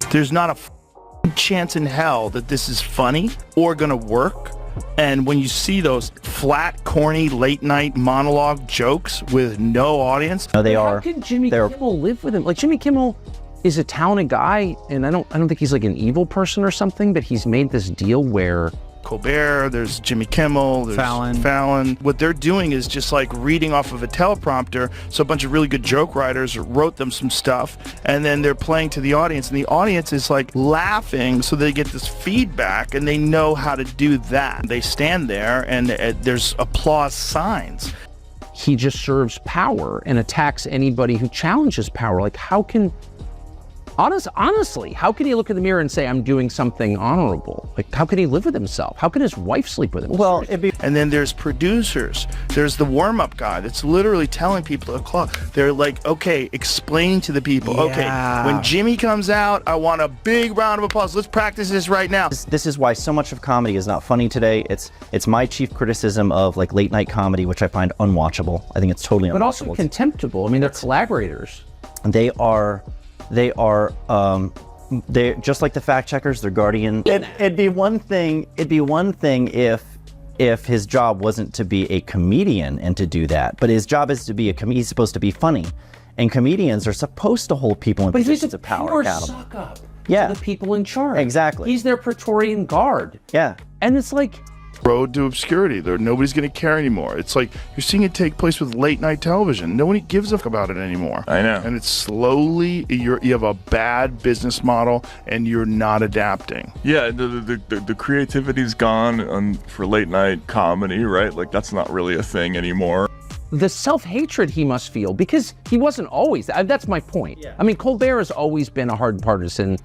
There's not a chance in hell that this is funny or gonna work. And when you see those flat, corny, late-night monologue jokes with no audience, no, they are. How can Jimmy Kimmel live with him? Like, Jimmy Kimmel is a talented guy, and I don't think he's like an evil person or something, but he's made this deal where Colbert, there's Jimmy Kimmel, there's Fallon. What they're doing is just like reading off of a teleprompter. So a bunch of really good joke writers wrote them some stuff, and then they're playing to the audience, and the audience is like laughing, so they get this feedback, and they know how to do that. They stand there, and there's applause signs. He just serves power and attacks anybody who challenges power. Like, how can... Honestly, how can he look in the mirror and say, I'm doing something honorable? Like, how can he live with himself? How can his wife sleep with him? Well, and then there's producers. There's the warm-up guy that's literally telling people to clock. They're like, okay, explaining to the people, okay, when Jimmy comes out, I want a big round of applause. Let's practice this right now. This is why so much of comedy is not funny today. It's my chief criticism of like late night comedy, which I find unwatchable. I think it's totally unwatchable. But also contemptible. I mean, they're collaborators. They are they're just like the fact checkers, they're guardian. It'd be one thing if his job wasn't to be a comedian and to do that, but his job is to be he's supposed to be funny, and comedians are supposed to hold people in positions of power accountable. Suck up to the people in charge. Exactly. He's their Praetorian Guard. Yeah. And it's like, road to obscurity. Nobody's going to care anymore. It's like you're seeing it take place with late night television. Nobody gives a fuck about it anymore. I know. And it's slowly, you have a bad business model and you're not adapting. Yeah, the creativity's gone for late night comedy, right? Like, that's not really a thing anymore. The self-hatred he must feel, because he wasn't always, that's my point. Yeah. I mean, Colbert has always been a hard partisan,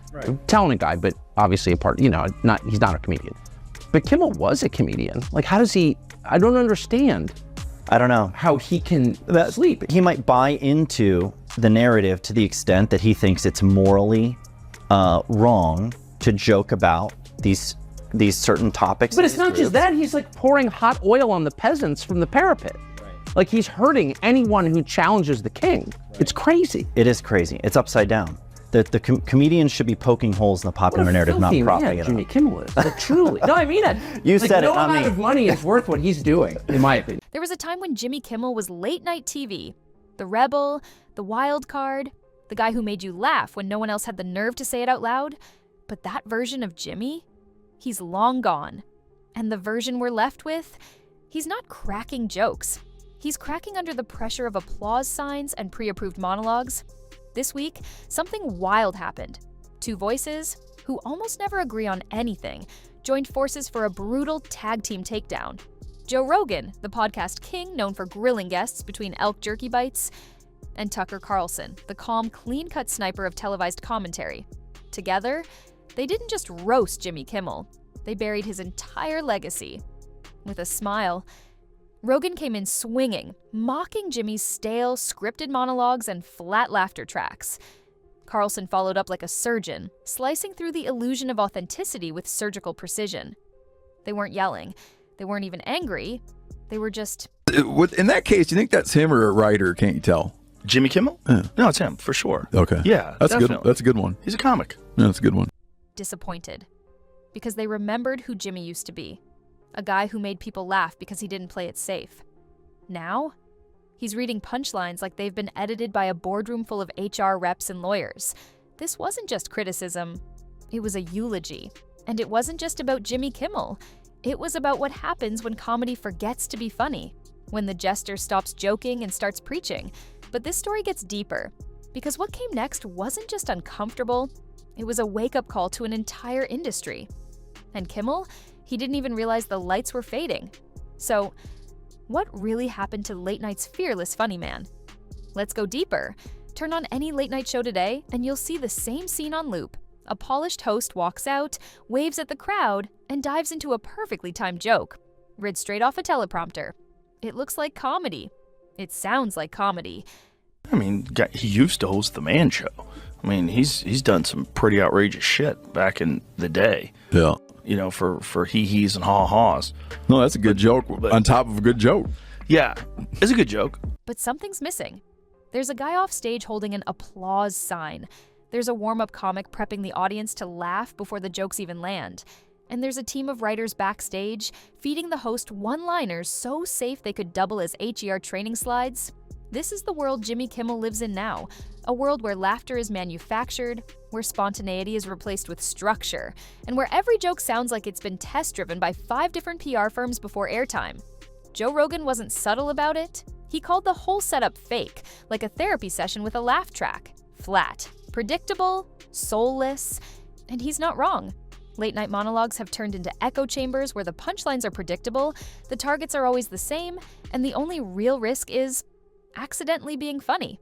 talented guy, but obviously he's not a comedian. But Kimmel was a comedian. Like, how does he, I don't understand. I don't know. How he can sleep. He might buy into the narrative to the extent that he thinks it's morally wrong to joke about these certain topics. But it's not just that, he's like pouring hot oil on the peasants from the parapet. Right. Like, he's hurting anyone who challenges the king. Right. It's crazy. It is crazy. It's upside down. The comedians should be poking holes in the popular narrative, not propping it up. Jimmy Kimmel is. Like, truly. No, I mean it. You said it, no not me. amount of money is worth what he's doing, in my opinion. There was a time when Jimmy Kimmel was late night TV. The rebel, the wild card, the guy who made you laugh when no one else had the nerve to say it out loud. But that version of Jimmy, he's long gone. And the version we're left with, he's not cracking jokes. He's cracking under the pressure of applause signs and pre-approved monologues. This week, something wild happened. Two voices, who almost never agree on anything, joined forces for a brutal tag team takedown. Joe Rogan, the podcast king known for grilling guests between elk jerky bites, and Tucker Carlson, the calm, clean-cut sniper of televised commentary. Together, they didn't just roast Jimmy Kimmel, they buried his entire legacy. With a smile, Rogan came in swinging, mocking Jimmy's stale, scripted monologues and flat laughter tracks. Carlson followed up like a surgeon, slicing through the illusion of authenticity with surgical precision. They weren't yelling. They weren't even angry. They were just... In that case, do you think that's him or a writer? Can't you tell? Jimmy Kimmel? Yeah. No, it's him, for sure. Okay. Yeah, that's definitely. good. That's a good one. He's a comic. Yeah, that's a good one. Disappointed. Because they remembered who Jimmy used to be. A guy who made people laugh because he didn't play it safe. Now, he's reading punchlines like they've been edited by a boardroom full of HR reps and lawyers. This wasn't just criticism, it was a eulogy. And it wasn't just about Jimmy Kimmel. It was about what happens when comedy forgets to be funny, when the jester stops joking and starts preaching. But this story gets deeper, because what came next wasn't just uncomfortable, it was a wake-up call to an entire industry. And Kimmel, he didn't even realize the lights were fading. So, what really happened to late night's fearless funny man? Let's go deeper. Turn on any late night show today, and you'll see the same scene on loop. A polished host walks out, waves at the crowd, and dives into a perfectly timed joke, read straight off a teleprompter. It looks like comedy. It sounds like comedy. I mean, he used to host The Man Show. I mean, he's done some pretty outrageous shit back in the day. Yeah. You know, for hee-hees and haw-haws. No, that's a good joke on top of a good joke. Yeah, it's a good joke. But something's missing. There's a guy off stage holding an applause sign. There's a warm-up comic prepping the audience to laugh before the jokes even land. And there's a team of writers backstage feeding the host one-liners so safe they could double as HER training slides. This is the world Jimmy Kimmel lives in now, a world where laughter is manufactured, where spontaneity is replaced with structure, and where every joke sounds like it's been test-driven by 5 different PR firms before airtime. Joe Rogan wasn't subtle about it. He called the whole setup fake, like a therapy session with a laugh track. Flat, predictable, soulless, and he's not wrong. Late-night monologues have turned into echo chambers where the punchlines are predictable, the targets are always the same, and the only real risk is accidentally being funny.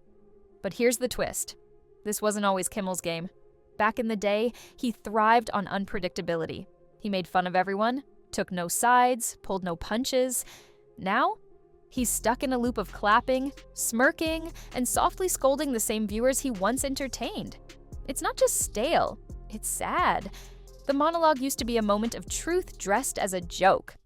But here's the twist. This wasn't always Kimmel's game. Back in the day, he thrived on unpredictability. He made fun of everyone, took no sides, pulled no punches. Now, he's stuck in a loop of clapping, smirking, and softly scolding the same viewers he once entertained. It's not just stale, it's sad. The monologue used to be a moment of truth dressed as a joke.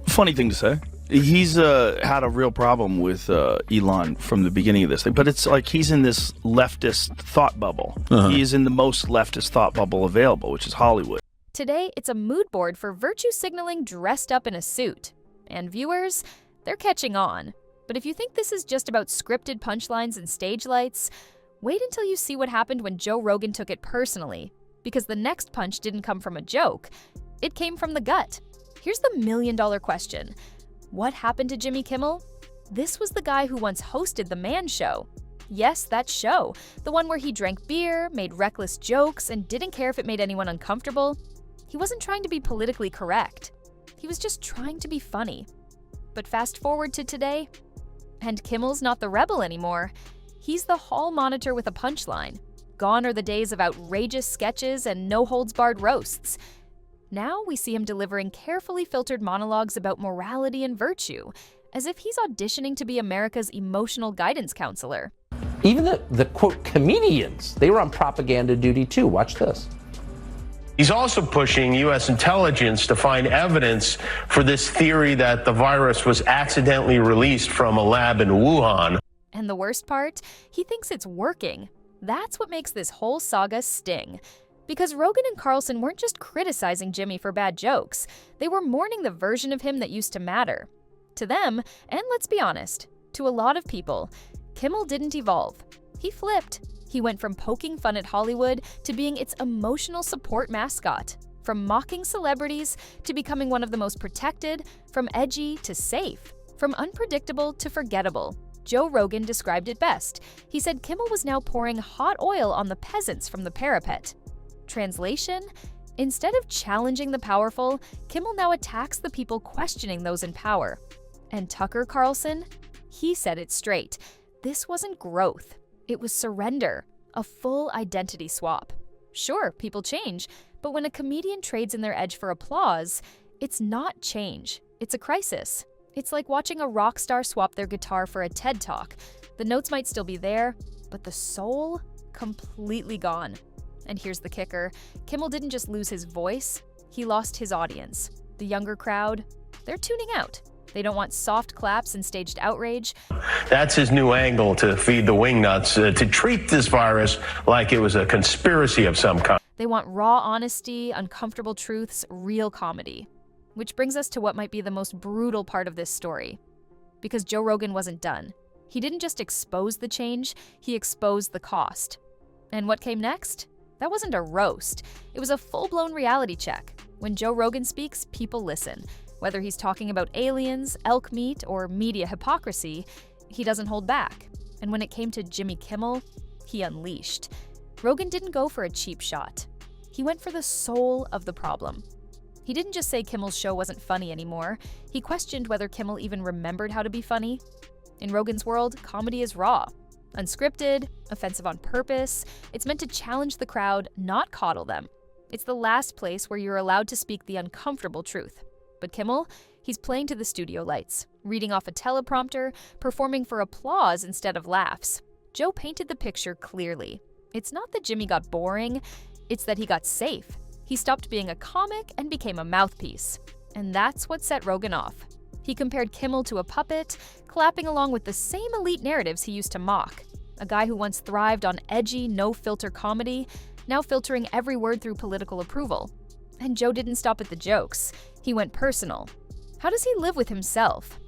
Funny thing to say. He's had a real problem with Elon from the beginning of this thing, but it's like he's in this leftist thought bubble. He's in the most leftist thought bubble available, which is Hollywood. Today, it's a mood board for virtue signaling dressed up in a suit. And viewers, they're catching on. But if you think this is just about scripted punchlines and stage lights, wait until you see what happened when Joe Rogan took it personally. Because the next punch didn't come from a joke, it came from the gut. Here's the million-dollar question. What happened to Jimmy Kimmel? This was the guy who once hosted The Man Show. Yes, that show, the one where he drank beer, made reckless jokes, and didn't care if it made anyone uncomfortable. He wasn't trying to be politically correct. He was just trying to be funny. But fast forward to today, and Kimmel's not the rebel anymore. He's the hall monitor with a punchline. Gone are the days of outrageous sketches and no-holds-barred roasts. Now we see him delivering carefully filtered monologues about morality and virtue, as if he's auditioning to be America's emotional guidance counselor. Even the quote, comedians, they were on propaganda duty too. Watch this. He's also pushing U.S. intelligence to find evidence for this theory that the virus was accidentally released from a lab in Wuhan. And the worst part? He thinks it's working. That's what makes this whole saga sting. Because Rogan and Carlson weren't just criticizing Jimmy for bad jokes, they were mourning the version of him that used to matter. To them, and let's be honest, to a lot of people, Kimmel didn't evolve. He flipped. He went from poking fun at Hollywood to being its emotional support mascot, from mocking celebrities to becoming one of the most protected, from edgy to safe, from unpredictable to forgettable. Joe Rogan described it best. He said Kimmel was now pouring hot oil on the peasants from the parapet. Translation? Instead of challenging the powerful, Kimmel now attacks the people questioning those in power. And Tucker Carlson? He said it straight. This wasn't growth. It was surrender, a full identity swap. Sure, people change, but when a comedian trades in their edge for applause, it's not change, it's a crisis. It's like watching a rock star swap their guitar for a TED Talk. The notes might still be there, but the soul? Completely gone. And here's the kicker. Kimmel didn't just lose his voice, he lost his audience. The younger crowd, they're tuning out. They don't want soft claps and staged outrage. That's his new angle to feed the wingnuts, to treat this virus like it was a conspiracy of some kind. They want raw honesty, uncomfortable truths, real comedy. Which brings us to what might be the most brutal part of this story. Because Joe Rogan wasn't done. He didn't just expose the change, he exposed the cost. And what came next? That wasn't a roast. It was a full-blown reality check. When Joe Rogan speaks, people listen. Whether he's talking about aliens, elk meat, or media hypocrisy, he doesn't hold back. And when it came to Jimmy Kimmel, he unleashed. Rogan didn't go for a cheap shot. He went for the soul of the problem. He didn't just say Kimmel's show wasn't funny anymore. He questioned whether Kimmel even remembered how to be funny. In Rogan's world, comedy is raw. Unscripted, offensive on purpose. It's meant to challenge the crowd, not coddle them. It's the last place where you're allowed to speak the uncomfortable truth. But Kimmel, he's playing to the studio lights, reading off a teleprompter, performing for applause instead of laughs. Joe painted the picture clearly. It's not that Jimmy got boring, it's that he got safe. He stopped being a comic and became a mouthpiece. And that's what set Rogan off. He compared Kimmel to a puppet, clapping along with the same elite narratives he used to mock. a guy who once thrived on edgy, no-filter comedy, now filtering every word through political approval. And Joe didn't stop at the jokes. He went personal. How does he live with himself?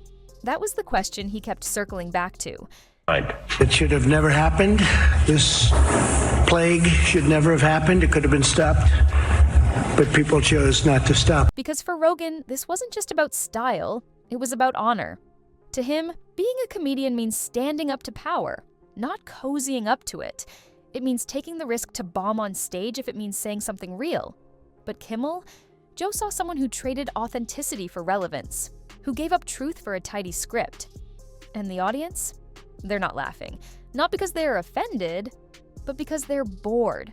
That was the question he kept circling back to. It should have never happened. This plague should never have happened. It could have been stopped, but people chose not to stop. Because for Rogan, this wasn't just about style, it was about honor. To him, being a comedian means standing up to power, not cozying up to it. It means taking the risk to bomb on stage if it means saying something real. But Kimmel? Joe saw someone who traded authenticity for relevance, who gave up truth for a tidy script. And the audience? They're not laughing. Not because they're offended, but because they're bored.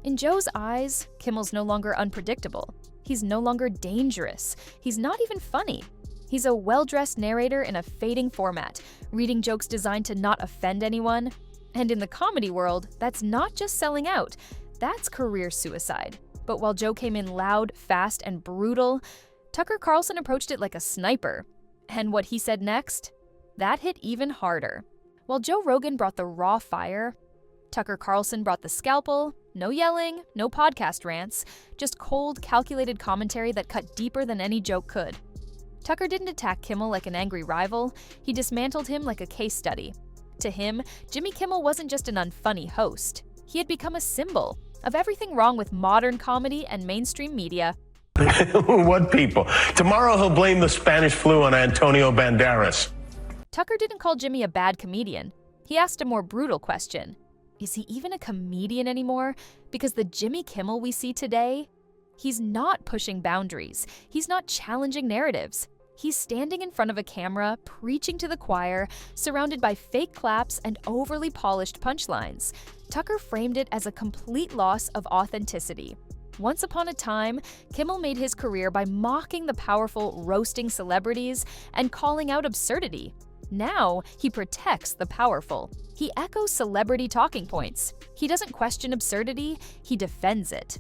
In Joe's eyes, Kimmel's no longer unpredictable. He's no longer dangerous. He's not even funny. He's a well-dressed narrator in a fading format, reading jokes designed to not offend anyone. And in the comedy world, that's not just selling out, that's career suicide. But while Joe came in loud, fast, and brutal, Tucker Carlson approached it like a sniper. And what he said next? That hit even harder. While Joe Rogan brought the raw fire, Tucker Carlson brought the scalpel. No yelling, no podcast rants, just cold, calculated commentary that cut deeper than any joke could. Tucker didn't attack Kimmel like an angry rival, he dismantled him like a case study. To him, Jimmy Kimmel wasn't just an unfunny host. He had become a symbol of everything wrong with modern comedy and mainstream media. What people? Tomorrow he'll blame the Spanish flu on Antonio Banderas. Tucker didn't call Jimmy a bad comedian. He asked a more brutal question. Is he even a comedian anymore? Because the Jimmy Kimmel we see today, he's not pushing boundaries. He's not challenging narratives. He's standing in front of a camera, preaching to the choir, surrounded by fake claps and overly polished punchlines. Tucker framed it as a complete loss of authenticity. Once upon a time, Kimmel made his career by mocking the powerful, roasting celebrities, and calling out absurdity. Now, he protects the powerful. He echoes celebrity talking points. He doesn't question absurdity, he defends it.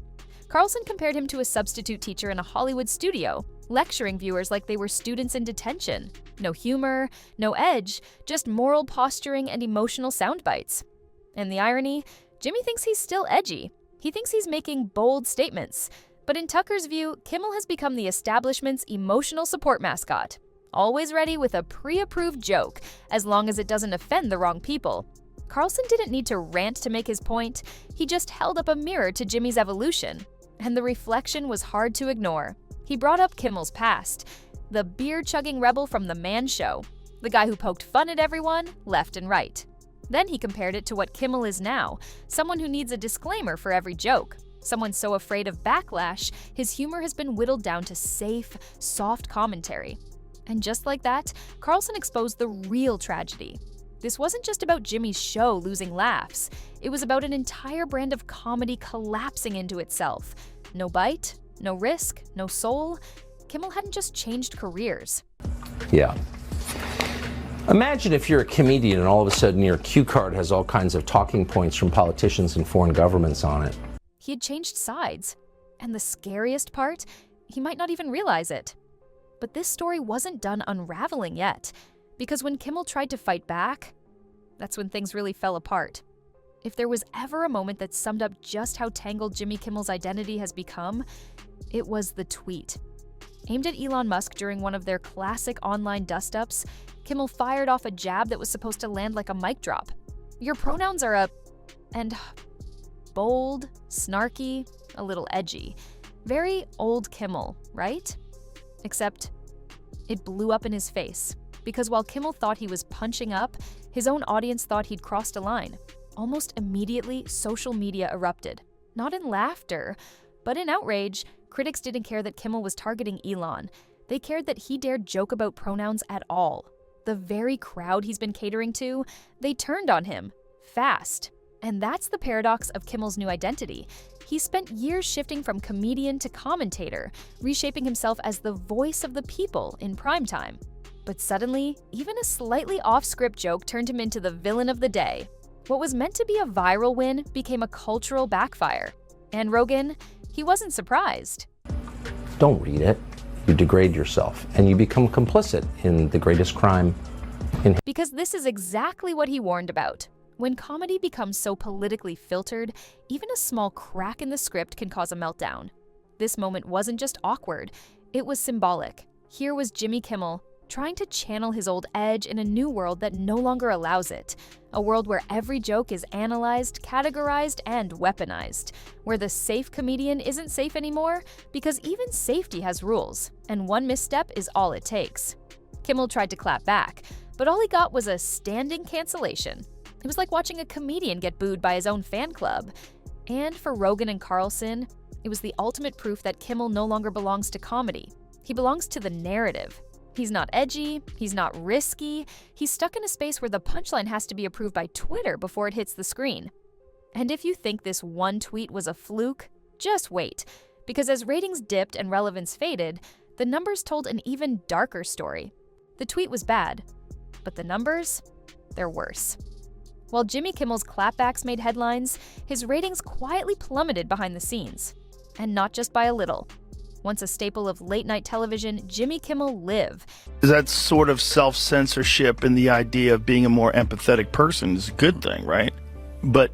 Carlson compared him to a substitute teacher in a Hollywood studio, lecturing viewers like they were students in detention. No humor, no edge, just moral posturing and emotional sound bites. And the irony? Jimmy thinks he's still edgy. He thinks he's making bold statements. But in Tucker's view, Kimmel has become the establishment's emotional support mascot. Always ready with a pre-approved joke, as long as it doesn't offend the wrong people. Carlson didn't need to rant to make his point. He just held up a mirror to Jimmy's evolution. And the reflection was hard to ignore. He brought up Kimmel's past. The beer-chugging rebel from The Man Show. The guy who poked fun at everyone, left and right. Then he compared it to what Kimmel is now, someone who needs a disclaimer for every joke. Someone so afraid of backlash, his humor has been whittled down to safe, soft commentary. And just like that, Carlson exposed the real tragedy. This wasn't just about Jimmy's show losing laughs. It was about an entire brand of comedy collapsing into itself. No bite, no risk, no soul. Kimmel hadn't just changed careers. Yeah. Imagine if you're a comedian and all of a sudden your cue card has all kinds of talking points from politicians and foreign governments on it. He had changed sides. And the scariest part, he might not even realize it. But this story wasn't done unraveling yet, because when Kimmel tried to fight back, that's when things really fell apart. If there was ever a moment that summed up just how tangled Jimmy Kimmel's identity has become, it was the tweet. Aimed at Elon Musk during one of their classic online dust-ups, Kimmel fired off a jab that was supposed to land like a mic drop. Your pronouns are and bold, snarky, a little edgy. Very old Kimmel, right? Except it blew up in his face, because while Kimmel thought he was punching up, his own audience thought he'd crossed a line. Almost immediately, social media erupted. Not in laughter, but in outrage. Critics didn't care that Kimmel was targeting Elon. They cared that he dared joke about pronouns at all. The very crowd he's been catering to, they turned on him. Fast. And that's the paradox of Kimmel's new identity. He spent years shifting from comedian to commentator, reshaping himself as the voice of the people in primetime. But suddenly, even a slightly off-script joke turned him into the villain of the day. What was meant to be a viral win became a cultural backfire. And Rogan, he wasn't surprised. Don't read it. You degrade yourself, and you become complicit in the greatest crime in history. Because this is exactly what he warned about. When comedy becomes so politically filtered, even a small crack in the script can cause a meltdown. This moment wasn't just awkward, it was symbolic. Here was Jimmy Kimmel trying to channel his old edge in a new world that no longer allows it. A world where every joke is analyzed, categorized, and weaponized. Where the safe comedian isn't safe anymore because even safety has rules, and one misstep is all it takes. Kimmel tried to clap back, but all he got was a standing cancellation. It was like watching a comedian get booed by his own fan club. And for Rogan and Carlson, it was the ultimate proof that Kimmel no longer belongs to comedy. He belongs to the narrative. He's not edgy, he's not risky, he's stuck in a space where the punchline has to be approved by Twitter before it hits the screen. And if you think this one tweet was a fluke, just wait, because as ratings dipped and relevance faded, the numbers told an even darker story. The tweet was bad, but the numbers? They're worse. While Jimmy Kimmel's clapbacks made headlines, his ratings quietly plummeted behind the scenes. And not just by a little. Once a staple of late-night television, Jimmy Kimmel Live. That sort of self-censorship and the idea of being a more empathetic person is a good thing, right? But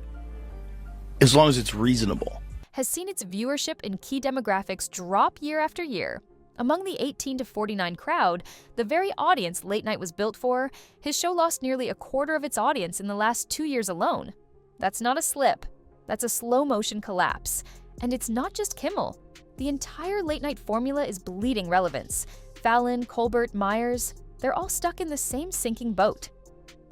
as long as it's reasonable. Has seen its viewership in key demographics drop year after year. Among the 18 to 49 crowd, the very audience Late Night was built for, his show lost nearly a quarter of its audience in the last 2 years alone. That's not a slip. That's a slow-motion collapse. And it's not just Kimmel. The entire late-night formula is bleeding relevance. Fallon, Colbert, Myers, they're all stuck in the same sinking boat.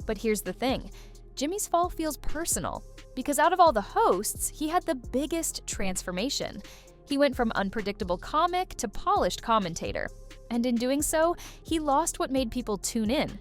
But here's the thing. Jimmy's fall feels personal, because out of all the hosts, he had the biggest transformation. He went from unpredictable comic to polished commentator. And in doing so, he lost what made people tune in.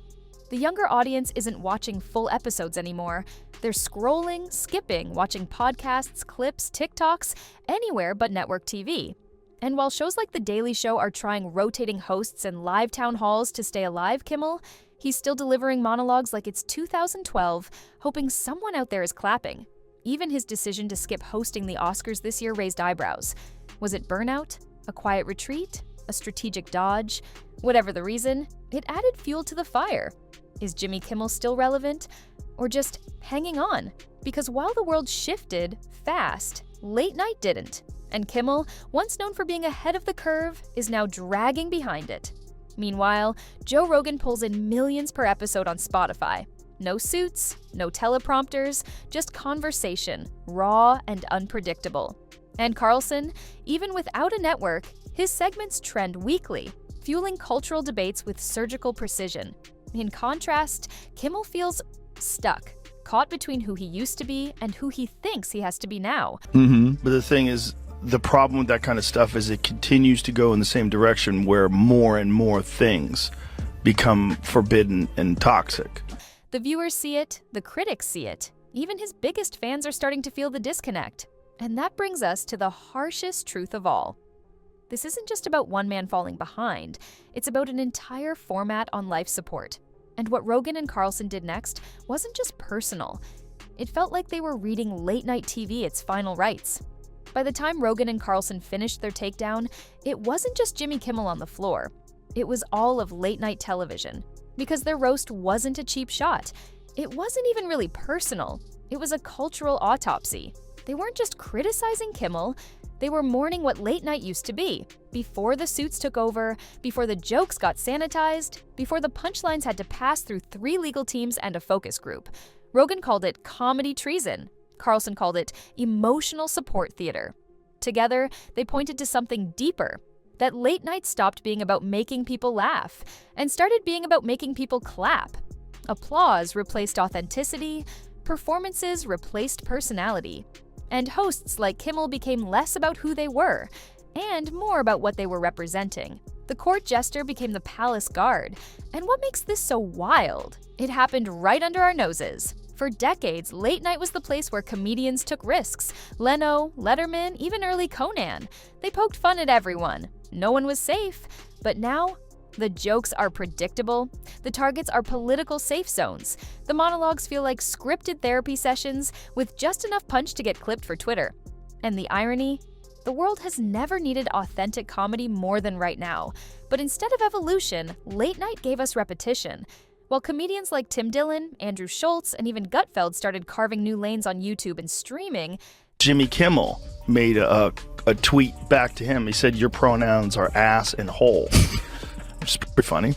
The younger audience isn't watching full episodes anymore. They're scrolling, skipping, watching podcasts, clips, TikToks, anywhere but network TV. And while shows like The Daily Show are trying rotating hosts and live town halls to stay alive, Kimmel, he's still delivering monologues like it's 2012, hoping someone out there is clapping. Even his decision to skip hosting the Oscars this year raised eyebrows. Was it burnout? A quiet retreat? A strategic dodge? Whatever the reason, it added fuel to the fire. Is Jimmy Kimmel still relevant? Or just hanging on? Because while the world shifted fast, Late Night didn't. And Kimmel, once known for being ahead of the curve, is now dragging behind it. Meanwhile, Joe Rogan pulls in millions per episode on Spotify. No suits, no teleprompters, just conversation, raw and unpredictable. And Carlson, even without a network, his segments trend weekly, fueling cultural debates with surgical precision. In contrast, Kimmel feels stuck, caught between who he used to be and who he thinks he has to be now. But the thing is, the problem with that kind of stuff is it continues to go in the same direction where more and more things become forbidden and toxic. The viewers see it, the critics see it. Even his biggest fans are starting to feel the disconnect. And that brings us to the harshest truth of all. This isn't just about one man falling behind. It's about an entire format on life support. And what Rogan and Carlson did next wasn't just personal. It felt like they were reading late-night TV its final rites. By the time Rogan and Carlson finished their takedown, it wasn't just Jimmy Kimmel on the floor. It was all of late-night television. Because their roast wasn't a cheap shot. It wasn't even really personal. It was a cultural autopsy. They weren't just criticizing Kimmel, they were mourning what late night used to be, before the suits took over, before the jokes got sanitized, before the punchlines had to pass through 3 legal teams and a focus group. Rogan called it comedy treason. Carlson called it emotional support theater. Together, they pointed to something deeper, that late night stopped being about making people laugh and started being about making people clap. Applause replaced authenticity, performances replaced personality. And hosts like Kimmel became less about who they were, and more about what they were representing. The court jester became the palace guard. And what makes this so wild? It happened right under our noses. For decades, late night was the place where comedians took risks. Leno, Letterman, even early Conan. They poked fun at everyone. No one was safe. But now, the jokes are predictable. The targets are political safe zones. The monologues feel like scripted therapy sessions with just enough punch to get clipped for Twitter. And the irony? The world has never needed authentic comedy more than right now. But instead of evolution, late night gave us repetition. While comedians like Tim Dillon, Andrew Schultz, and even Gutfeld started carving new lanes on YouTube and streaming, Jimmy Kimmel made a tweet back to him. He said, "Your pronouns are ass and hole." Which is pretty funny.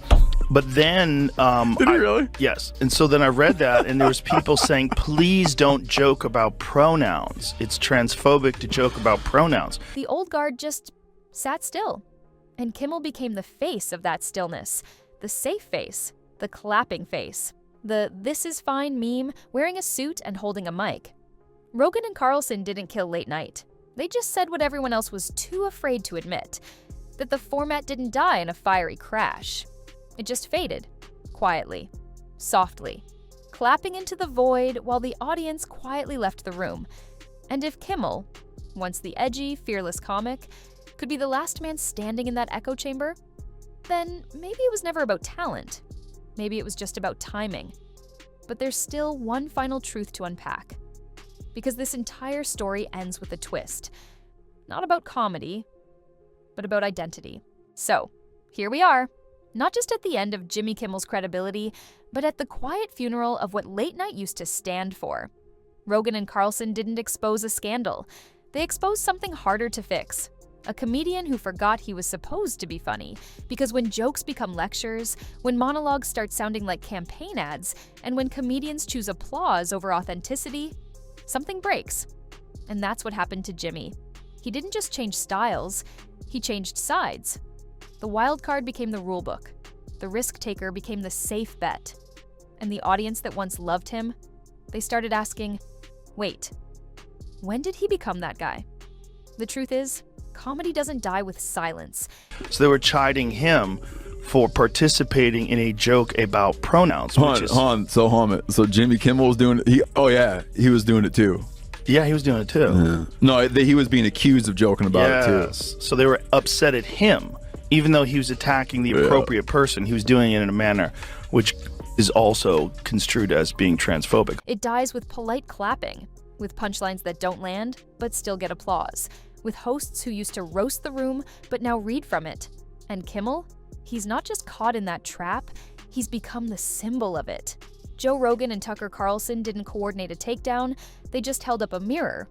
But then... Did he really? Yes. And so then I read that, and there was people saying, please don't joke about pronouns. It's transphobic to joke about pronouns. the old guard just sat still. And Kimmel became the face of that stillness. The safe face. The clapping face. The "this is fine" meme, wearing a suit and holding a mic. Rogan and Carlson didn't kill late night. They just said what everyone else was too afraid to admit. That the format didn't die in a fiery crash. It just faded. Quietly. Softly. Clapping into the void while the audience quietly left the room. And if Kimmel, once the edgy, fearless comic, could be the last man standing in that echo chamber, then maybe it was never about talent. Maybe it was just about timing. But there's still one final truth to unpack. Because this entire story ends with a twist. Not about comedy, but about identity. So, here we are. Not just at the end of Jimmy Kimmel's credibility, but at the quiet funeral of what late night used to stand for. Rogan and Carlson didn't expose a scandal. They exposed something harder to fix. A comedian who forgot he was supposed to be funny. Because when jokes become lectures, when monologues start sounding like campaign ads, and when comedians choose applause over authenticity, something breaks. And that's what happened to Jimmy. He didn't just change styles, he changed sides. The wild card became the rulebook. The risk taker became the safe bet. And the audience that once loved him, they started asking, wait, when did he become that guy? The truth is, comedy doesn't die with silence. So they were chiding him for participating in a joke about pronouns. So Jimmy Kimmel was doing it. He was doing it too. Yeah, he was doing it too. Yeah. No, he was being accused of joking about it too. So they were upset at him. Even though he was attacking the appropriate person, he was doing it in a manner which is also construed as being transphobic. It dies with polite clapping, with punchlines that don't land, but still get applause, with hosts who used to roast the room, but now read from it. And Kimmel? He's not just caught in that trap, he's become the symbol of it. Joe Rogan and Tucker Carlson didn't coordinate a takedown, they just held up a mirror.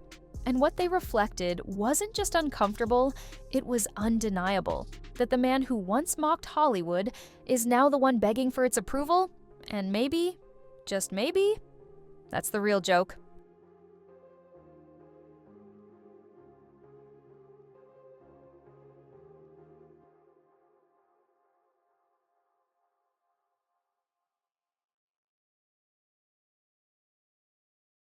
And what they reflected wasn't just uncomfortable, it was undeniable. That the man who once mocked Hollywood is now the one begging for its approval, and maybe, just maybe, that's the real joke.